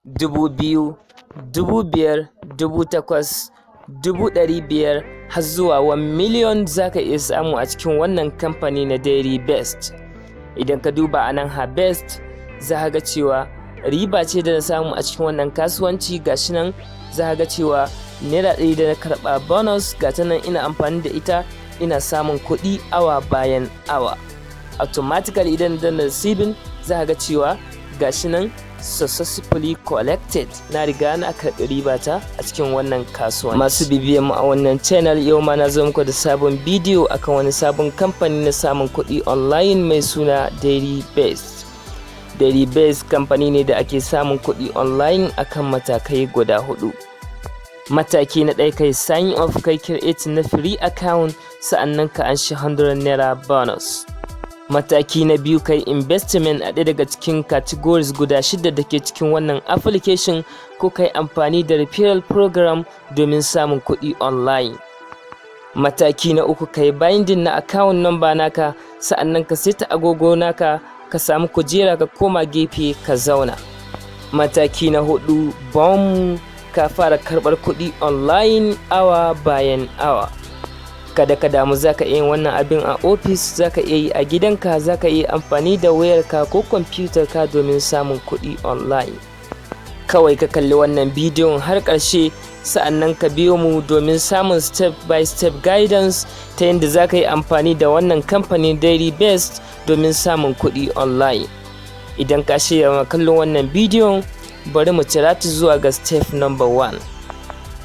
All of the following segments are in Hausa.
2,000, 5,000, 8,000, 500,000 har zuwa 1 million za ka iya samu a cikin wannan kamfani na Dairyvest. Idan ka duba a nan Harvest za ka ga cewa riba ce da na samu a cikin wannan kasuwanci. Gashi nan za ka ga cewa naira 100 da na karɓa bonus, ga ta nan ina amfani da ita ina samun kuɗi awa bayan awa. Automatically idan da receiving za ka ga cewa gashi nan successfully collected, na riga na karɓi ribata a cikin wannan kasuwanci. Masu bibiyan mu a wannan channel, yau ma na zo muku da sabon bidiyo akan wani sabon kamfani na samun kuɗi online mai suna Dairyvest. Dairyvest kamfani ne da ake samun kuɗi online akan matakai guda 4. Mataki na ɗaya, kai sign up, kai create na free account, sa'annan ka anshi 100 naira bonus. Mataki na biyu, kai investment a ɗaya daga cikin categories guda 6 da ke cikin wannan application, ko kai amfani da referral program domin samun kuɗi online. Mataki na uku, kai binding na account number naka, sa'annan ka seta agogo naka, ka samu kujera ka koma gefe ka zauna. Mataki na 4, bom, ka fara karɓar kuɗi online awa bayan awa. Kada ka damu, za ka iya yin wannan abin a ofis, za ka iya yi a gidanka, za ka iya amfani da wayarka ko kwamfutar ka domin samun kuɗi online. Kawai ka kalli wannan bidiyon har ƙarshe, sa'annan ka biyo mu domin samun step by step guidance ta yadda za ka yi amfani da wannan kamfanin Dairyvest domin samun kuɗi online. Idan ka shirya kallon wannan bidiyon, bari mu cira ta zuwa ga step number 1.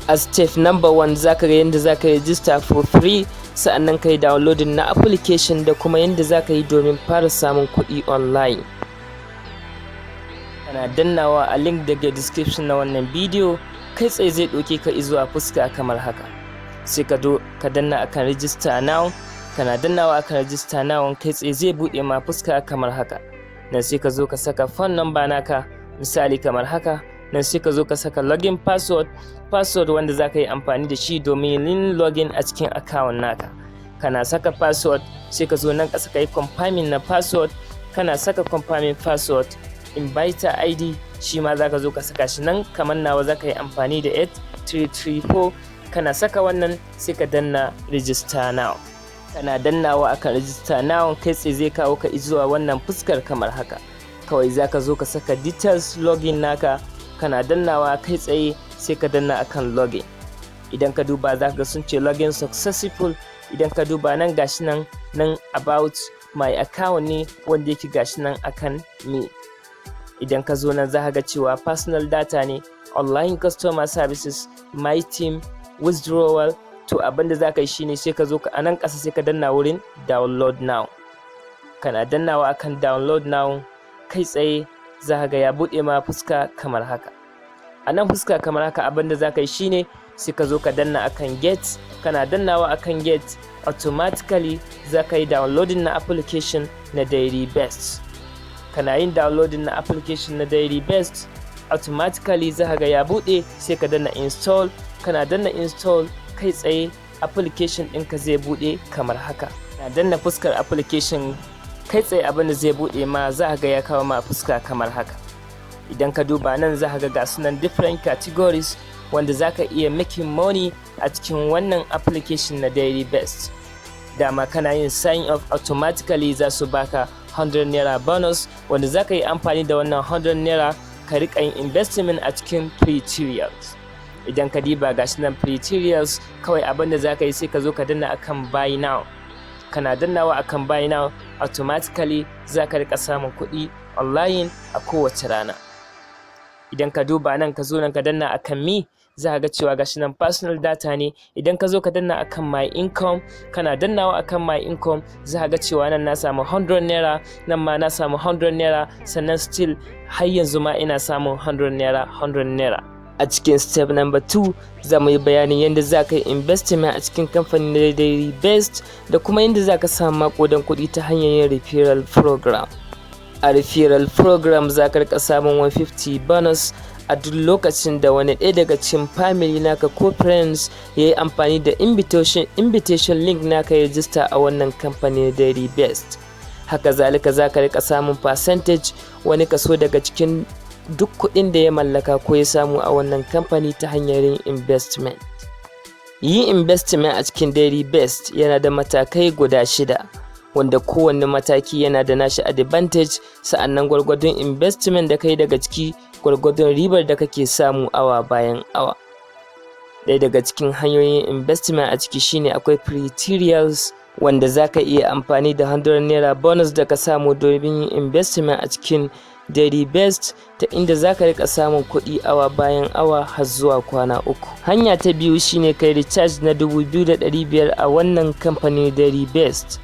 A step number 1 za ka ga yadda za ka register for free, sa'annan ka yi downloading na application da kuma yadda za ka yi domin fara samun kuɗi online. Kana dannawa a link daga description na wannan bidiyo, kai tsaye zai ɗauke ka zuwa fuska kamar haka. Sai ka danna akan register now. Kana dannawa akan register now, kai tsaye zai buɗe ma fuska kamar haka. Nan sai ka zo ka saka phone number naka, misali kamar haka. Nan sai ka zo ka saka login password wanda za ka yi amfani da shi domin yin login a cikin account naka. Kana saka password sai ka zo nan ƙasa ka yi confirming na password. Kana saka confirming password, inviter ID shi ma za ka zo ka saka shi nan kamar nawa za ka yi amfani da 8334. Kana saka wannan sai ka danna register now. Kana dannawa akan register now, kai tsaye zai kawo ka zuwa wannan fuskar kamar haka. Kawai za ka zo ka saka details login naka. Kana dannawa kai tsaye sai ka danna akan login. Idan ka duba za ka ga sun ce login successful. Idan ka duba nan gashi nan about my account ne wanda yake gashi nan akan me. Idan ka zo nan za ka ga cewa personal data ne, online customer services, my team, withdrawal. To abinda za ka yi shine sai ka zo a nan ƙasa sai ka danna wurin download now. Kana dannawa akan download now, kai tsaye za ka ga ya buɗe ma fuska kamar haka. A nan fuska kamar haka abinda za ka yi shine sai ka zo ka danna akan get. Kana dannawa akan get, automatically za ka yi downloading na application na Dairyvest. Kana yin downloading na application na Dairyvest, automatically za ka ga ya buɗe, sai ka danna install. Kana danna install, kai tsaye application ɗinka zai buɗe kamar haka. Kana danna fuskar application, kai tsaye abinda zai buɗe ma za ga ya kawo ma fuska kamar haka. Idan ka duba nan za ga sunan different categories wanda za ka iya making money a cikin wannan application na Dairyvest. Dama kana yin sign up, automatically za su baka 100 naira bonus wanda za ka yi amfani da wannan 100 naira ka riƙa yin investment a cikin materials. Idan ka diba gashi nan materials, kawai abinda za ka yi sai ka zo ka danna akan buy now. Kana dannawa akan buy now, automatically za ka rika samun kuɗi online a kowace rana. Idan ka duba nan ka zo nan ka danna akan me, za ka ga cewa gashi nan personal data ne. Idan ka zo ka danna akan my income, kana dannawa akan my income, za ka ga cewa nan na samu 100 naira, nan ma na samu 100 naira, sannan still har yanzu ma ina samun 100 naira. A cikin step number 2 za mu yi bayanin yadda za ka yi investment a cikin kamfanin Dairyvest da kuma yadda za ka samu maƙudan kuɗi ta hanyar yin referral program. A referral program za ka rika samun 150 bonus a duk lokacin da wani ɗaya daga cikin family naka ko friends ya yi amfani da invitation link naka ya register a wannan kamfanin Dairyvest. Haka zalika za ka rika samun percentage, wani kaso daga cikin duk kuɗin da ya mallaka ko ya samu a wannan kamfani ta hanyar yin investment. Yin investment a cikin Dairyvest yana da matakai guda 6, wanda kowanne mataki yana da nashi advantage, sa'annan gwargwadon investment da kai daga ciki gwargwadon ribar da kake samu awa bayan awa. Ɗaya daga cikin hanyoyin investment a ciki shine akwai free trials, wanda za ka iya amfani da 100 naira bonus da ka samu domin yin investment a cikin Dairyvest, ta inda za ka rika samun kuɗi awa bayan awa har zuwa kwana 3. Hanya ta biyu shine kai recharge na 2,500 a wannan kamfanin Dairyvest,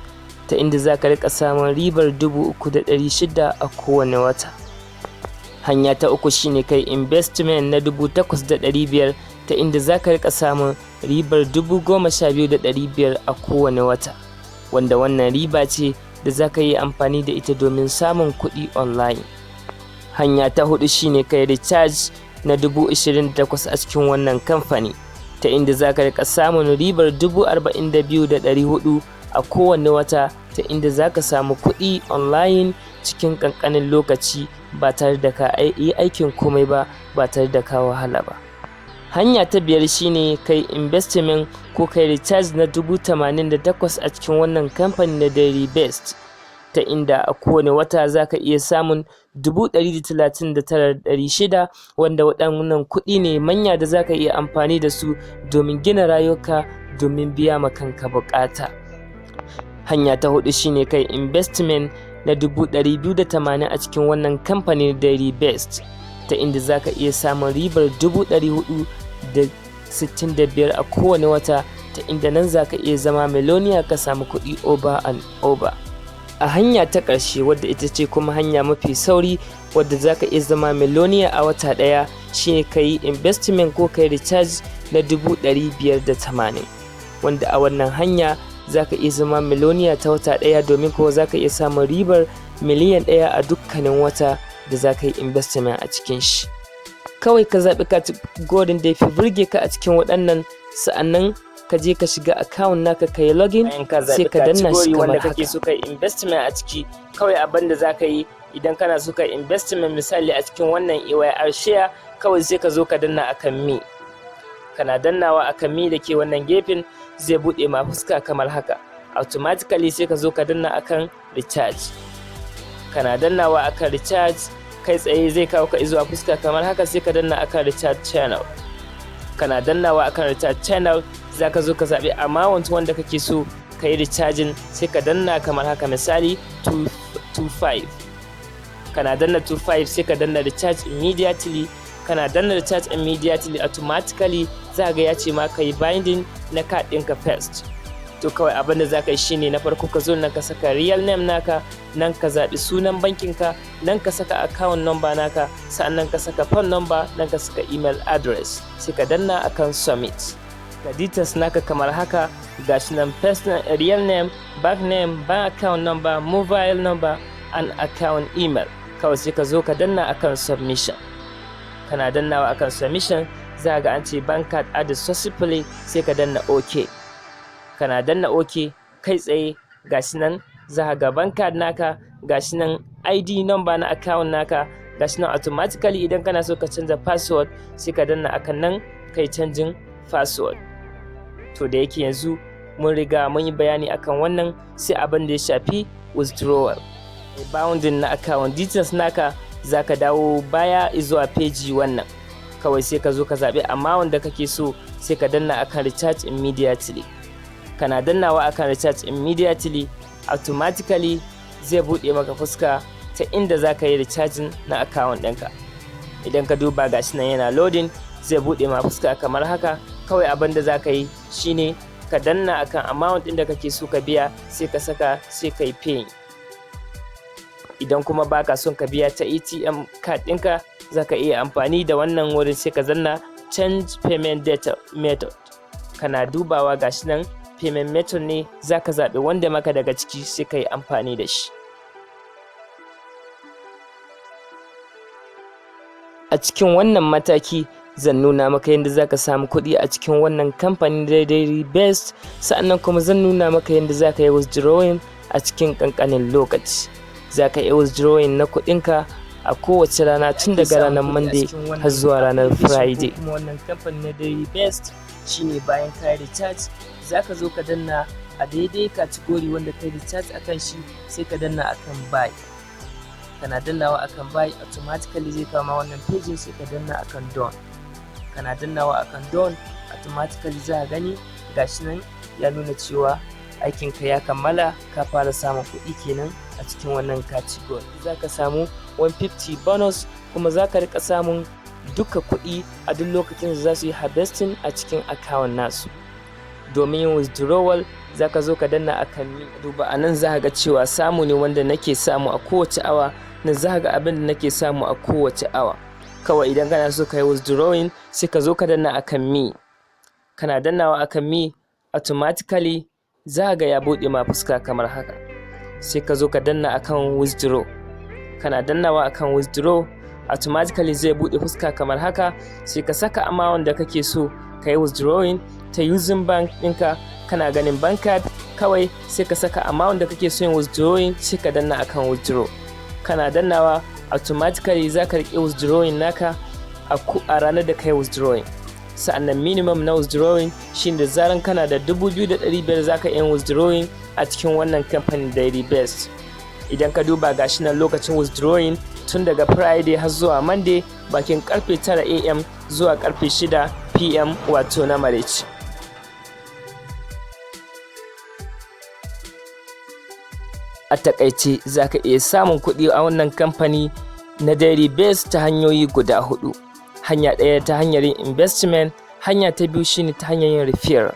ta inda za ka rika samun ribar 3,600 a kowane wata. Hanya ta uku shine kai investment na 8,500, ta inda za ka rika samun ribar 12,500 a kowane wata, wanda wannan riba ce da za ka yi amfani da ita domin samun kuɗi online. Hanya ta hudu shine kai recharge na 28,000 a cikin wannan kamfani, ta inda za ka rika samun ribar 42,400 a kowane wata, ta inda za ka samu kuɗi online cikin ƙanƙanin lokaci ba tare da ka yi aikin komai ba, ba tare da ka wahala ba. Hanya ta biyar shine kai investment ko kai recharge na 88,000 a cikin wannan kamfani na Dairyvest, ta inda a kowane wata za ka iya samun 139,600, wanda waɗannan kuɗi ne manya da za ka iya amfani da su domin gina rayuka, domin biya ma kanka buƙata. Hanya ta hudu shine kai investment na 280,000 a cikin wannan kamfanin Dairyvest, ta inda za ka iya samun ribar 465 a kowane wata, ta inda nan za ka iya zama miloniya ka samu kuɗi over and over. A hanya ta ƙarshe, wadda ita ce kuma hanya mafi sauri wadda za ka iya zama miloniya a wata ɗaya, shine ka yi investment ko kai recharge na 580, wanda a wannan hanya za ka iya zama miloniya ta wata ɗaya, domin kuwa za ka iya samun ribar miliyan 1 a dukkanin wata da za ka yi investment a cikin shi. Kawai ka zaɓi kategorin da ya fi burge ka a cikin waɗannan, sa'annan ka je ka shiga account naka ka yi login, sai ka danna shi kamar haka. Kake so ka yi investment a ciki, kawai abin da za ka yi idan kana so ka yi investment misali a cikin wannan wayar share, kawai sai ka zo ka danna akan me. Kana dannawa akan me da ke wannan gefen, zai buɗe ma fuska kamar haka. Automatically sai ka zo ka danna akan recharge. Kana dannawa akan recharge, kai tsaye zai kawo ka zuwa fuska kamar haka, sai ka danna akan recharge channel. Kana dannawa akan recharge channel, za ka zo ka zaɓi amount wanda kake so ka yi recharging, sai ka danna kamar haka, misali 225. Kana danna 225 sai ka danna recharge immediately. Kana danna recharge immediately, automatically za ga ya ce ma ka yi binding na card ɗinka first. To kawai abin da za ka yi shine na farko ka zo nan ka saka real name naka, nan ka zaɓi sunan bankinka, nan ka saka account number naka, sa'annan ka saka phone number, nan ka saka email address, sai ka danna akan submit. Ga details naka kamar haka, gashi nan personal real name, bank account number, mobile number and account email. Kawai sai ka zo ka danna akan submission. Kana dannawa akan submission, za ga an ce bank card added successfully, sai ka danna OK. Kana danna OK, kai tsaye gashi nan za ga bank card naka, gashi nan ID number na account naka, gashi nan automatically idan kana so ka canza password, sai ka danna akan nan kai canjin password. To da yake yanzu mun riga mun yi bayani akan wannan, sai abin da ya shafi withdrawal. Bounding na account details naka, za ka dawo baya zuwa page wannan, kawai sai ka zo ka zaɓi amount da kake so, sai ka danna akan recharge immediately. Kana dannawa akan recharge immediately, automatically zai buɗe maka fuska ta inda za ka yi recharging na account ɗinka. Idan ka duba gashi nan yana loading, zai buɗe ma fuska kamar haka. Kawai abin da za ka yi shine ka danna akan amount ɗin da kake so ka biya, sai ka saka, sai ka yi paying. Idan kuma baka son ka biya ta ATM card ɗinka, za ka iya amfani da wannan wurin, sai ka zanna change payment method. Kana dubawa gashi nan payment method ne, za ka zaɓi wanda maka daga ciki, sai ka yi amfani da shi. A cikin wannan mataki zan nuna maka yadda za ka samu kuɗi a cikin wannan kamfanin Dairyvest, sa'annan kuma zan nuna maka yadda za ka yi withdrawing a cikin ƙanƙanin lokaci. Za ka yi withdrawing na kuɗinka a kowace rana tun daga ranar Monday har zuwa ranar Friday. Kuma wannan kamfani na Dairyvest shine bayan ka recharge zaka zo ka danna a daidai category wanda kai recharge akan shi, sai ka danna akan buy. Kana dannawa akan buy automatically zai kama wannan page, sai ka danna akan done. Kana dannawa akan done automatically za ka gani gashi nan ya nuna cewa aikinka ya kammala, ka fara samun kuɗi kenan a cikin wannan category. Za ka samu 150 bonus, kuma za ka rika samun duka kuɗi a duk lokacin da za su yi harvesting a cikin account nasu. Domin yin withdrawal za ka zo ka danna akan mi. Duba a nan za ka ga cewa samu ne wanda nake samu a kowace awa, nan za ka ga abin da nake samu a kowace awa. Kawai idan kana so ka yi withdrawing sai ka zo ka danna akan mi. Kana dannawa akan mi automatically za ga ya buɗe ma fuska kamar haka, sai ka zo ka danna akan withdraw. Kana dannawa akan withdraw automatically zai buɗe fuska kamar haka, sai ka saka amount da kake so ka yi withdrawing ta using bank ɗinka. Kana ganin bank card, kawai sai ka saka amount da kake so yin withdrawing, sai ka danna akan withdraw. Kana dannawa automatically za ka riƙe withdrawing naka a ranar da ka yi withdrawing. Sa'annan minimum na withdrawing shine da zaran kana da 2,500 za ka yi withdrawing a cikin wannan kamfanin Dairyvest. Idan ka duba gashi nan lokacin withdrawing tun daga Friday har zuwa Monday bakin karfe 9 AM zuwa karfe 6 PM wato na maraice. A takaice za ka iya samun kuɗi a wannan kamfani na Dairyvest ta hanyoyi guda 4. Hanya ɗaya ta hanyar yin investment, hanya ta biyu shine ta hanyar yin referral,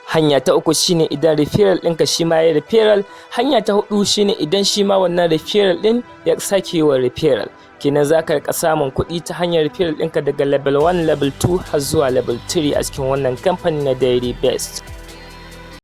hanya ta uku shine idan referral ɗinka shi ma ya referral, hanya ta hudu shine idan shi ma wannan referral ɗin ya sake wa referral. Kenan za ka rika samun kuɗi ta hanyar referral ɗinka daga level 1, level 2 har zuwa level 3 a cikin wannan kamfani na Dairyvest.